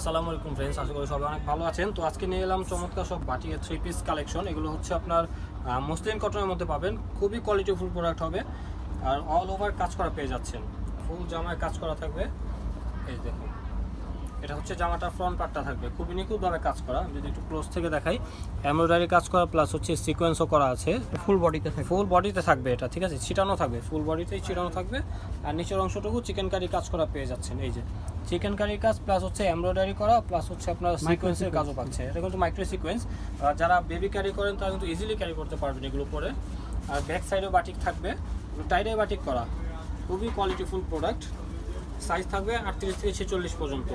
আসসালামু আলাইকুম ফ্রেন্ডস, আশা করি সবাই অনেক ভালো আছেন। তো আজকে নিয়ে এলাম চমৎকার সব বাটিকের 3 পিস কালেকশন। এগুলো হচ্ছে আপনার মসলিন কটনের মধ্যে পাবেন, খুবই কোয়ালিটিফুল প্রোডাক্ট হবে আর অল ওভার কাজ করা পেয়ে যাচ্ছেন। ফুল জামায় কাজ করা থাকবে। এই দেখুন, এটা হচ্ছে জামাটার ফ্রন্ট পার্টটা থাকবে খুবই নিখুঁতভাবে কাজ করা। আমি যদি একটু ক্লোজ থেকে দেখাই, এমব্রয়ডারি কাজ করা প্লাস হচ্ছে সিকোয়েন্সও করা আছে। ফুল বডিতে থাকবে এটা, ঠিক আছে, ছিটানো থাকবে, ফুল বডিতেই ছিটানো থাকবে। আর নিচের অংশটুকু চিকেন কারি কাজ করা পেয়ে যাচ্ছেন। এই যে চিকেন কারি কাজ প্লাস হচ্ছে এমব্রয়ডারি করা প্লাস হচ্ছে আপনার সিকোয়েন্সের কাজও পাচ্ছে। এটা কিন্তু মাইক্রো সিকোয়েন্স। যারা বেবি ক্যারি করেন তারা কিন্তু ইজিলি ক্যারি করতে পারবেন এগুলো পরে। আর ব্যাক সাইডেও বাটিক থাকবে, টাইডে বাটিক করা, খুবই কোয়ালিটিফুল প্রোডাক্ট। সাইজ থাকবে 38 থেকে 46 পর্যন্ত।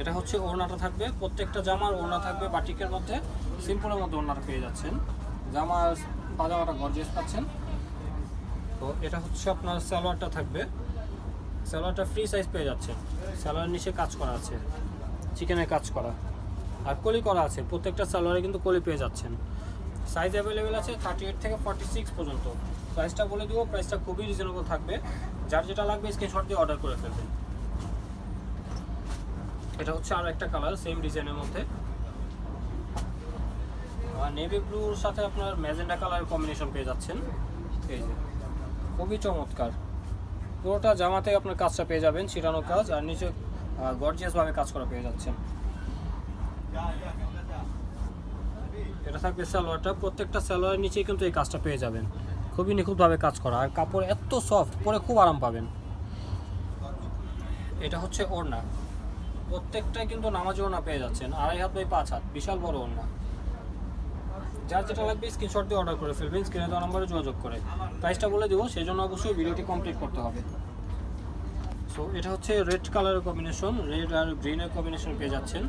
এটা হচ্ছে ওড়নাটা থাকবে, প্রত্যেকটা জামার ওড়না থাকবে বাটিকের মধ্যে, সিম্পলের মধ্যে ওড়নাটা পেয়ে যাচ্ছেন। জামার পাজামাটা গর্জিয়াস পাচ্ছেন। তো এটা হচ্ছে আপনার সালোয়ারটা থাকবে, সালোয়ারটা ফ্রি সাইজ পেয়ে যাচ্ছেন। সালোয়ারের নিচে কাজ করা আছে, চিকেনের কাজ করা আর কলি করা আছে। প্রত্যেকটা সালোয়ারে কিন্তু কলি পেয়ে যাচ্ছেন। সাইজ অ্যাভেলেবেল আছে 38 থেকে 46 পর্যন্ত। প্রাইসটা বলে দেবো, প্রাইসটা খুবই রিজনেবল থাকবে। যার যেটা লাগবে স্ক্রিনশট দিয়ে অর্ডার করে ফেলবেন। এটা হচ্ছে আর একটা কালার সেম ডিজাইনের মধ্যে, আর নেভি ব্লুর সাথে আপনার ম্যাজেন্ডা কালার কম্বিনেশন পেয়ে যাচ্ছেন। এই যে খুবই চমৎকার, পুরোটা জামাতে আপনার কাজটা পেয়ে যাবেন, ছিটানো কাজ আর নিচে গর্জিয়াসভাবে কাজ করা পেয়ে যাচ্ছেন। এটা থাকবে সালোয়ারটা, প্রত্যেকটা সালোয়ারের নিচেই কিন্তু এই কাজটা পেয়ে যাবেন, খুবই নিখুঁতভাবে কাজ করা আর কাপড় এত সফট, পরে খুব আরাম পাবেন। এটা হচ্ছে ওড়না, প্রত্যেকটাই কিন্তু নামাজি ওড়না পেয়ে যাচ্ছেন, 2.5 হাত বাই 5 হাত, বিশাল বড় ওড়না। যার যেটা লাগবে স্ক্রিনশট দিয়ে অর্ডার করে ফেলবেন, স্ক্রিনে দেওয়া নম্বরে যোগাযোগ করে। প্রাইসটা বলে দেবো, সেই জন্য অবশ্যই ভিডিওটি কমপ্লিট করতে হবে। সো এটা হচ্ছে রেড কালারের কম্বিনেশন, রেড আর গ্রিনের কম্বিনেশন পেয়ে যাচ্ছেন।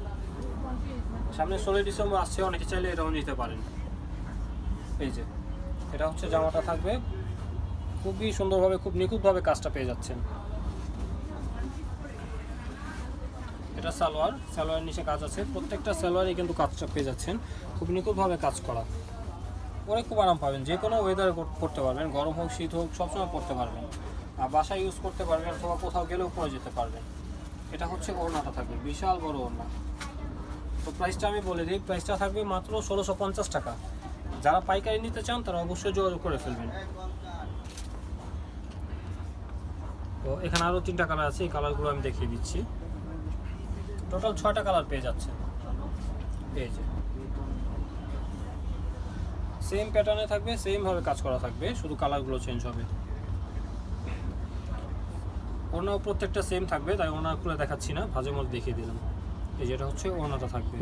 সামনে 16 ডিসেম্বর আসছে, অনেকে চাইলে এটাও নিতে পারেন। এই যে এটা হচ্ছে জামাটা থাকবে, খুবই সুন্দরভাবে খুব নিখুঁতভাবে কাজটা পেয়ে যাচ্ছেন। এটা সালোয়ার, সালোয়ারের নিচে কাজ আছে, প্রত্যেকটা সালোয়ারই কিন্তু কাজটা পেয়ে যাচ্ছেন, খুব নিখুঁতভাবে কাজ করা। পরে খুব আরাম পাবেন, যে কোনো ওয়েদারে পরতে পারবেন, গরম হোক শীত হোক সবসময় পরতে পারবেন। আর বাসায় ইউজ করতে পারবেন অথবা কোথাও গেলেও পরে যেতে পারবেন। এটা হচ্ছে ওড়নাটা থাকবে, বিশাল বড় ওড়না। তো প্রাইসটা আমি বলে দিই, প্রাইসটা থাকবে মাত্র 1650 টাকা। যারা পাইকারি নিতে চান তারা অবশ্যই যোগাযোগ করে ফেলবেন। তো এখানে আরও 3টা কালার আছে, এই কালারগুলো আমি দেখিয়ে দিচ্ছি। টোটাল 6টা কালার পেয়ে যাচ্ছে। এই যে সেম প্যাটার্নে থাকবে, সেমভাবে কাজ করা থাকবে, শুধু কালারগুলো চেঞ্জ হবে। ওড়নাও প্রত্যেকটা সেম থাকবে, তাই ওড়না খুলে দেখাচ্ছি না, ভাজের মধ্যে দেখিয়ে দিলাম। এই যেটা হচ্ছে ওড়নাটা থাকবে,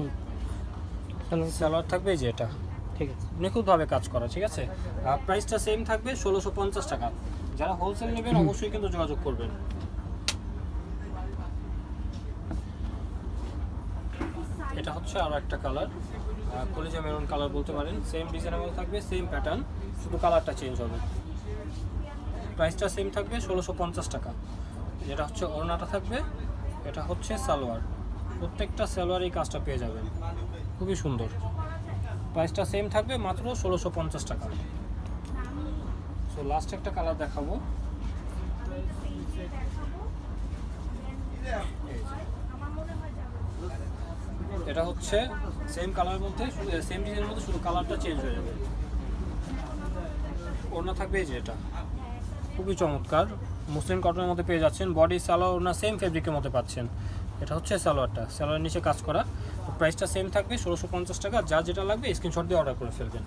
সালোয়ার থাকবে এই যে এটা, ঠিক আছে, নিখুঁতভাবে কাজ করা, ঠিক আছে। আর প্রাইসটা সেম থাকবে 1650 টাকা। যারা হোলসেল নেবেন অবশ্যই কিন্তু যোগাযোগ করবেন। এটা হচ্ছে আরও একটা কালার, কলিজা মেরুন কালার বলতে পারেন। সেম ডিজাইনেবল থাকবে, সেম প্যাটার্ন, শুধু কালারটা চেঞ্জ হবে। প্রাইসটা সেম থাকবে 1650 টাকা। যেটা হচ্ছে ওড়নাটা থাকবে, এটা হচ্ছে সালোয়ার, প্রত্যেকটা সালোয়ার এই কাজটা পেয়ে যাবেন, খুবই সুন্দর। প্রাইসটা সেম থাকবে মাত্র 1650 টাকা। সো লাস্ট একটা কালার দেখাবো। এটা হচ্ছে সেম কালারের মধ্যে, সেম ডিজাইনের মধ্যে, শুধু কালারটা চেঞ্জ হয়ে যাবে। ওড়না থাকবে এই যে এটা, খুবই চমৎকার, মুসলিম কটনের মধ্যে পেয়ে যাচ্ছেন। বডি সালোয়ার ওড়না সেম ফেব্রিকের মধ্যে পাচ্ছেন। এটা হচ্ছে সালোয়ারটা, সালোয়ারের নিচে কাজ করা। প্রাইসটা সেম থাকবে 1650 টাকা। যা যেটা লাগবে স্ক্রিনশট দিয়ে অর্ডার করে ফেলবেন।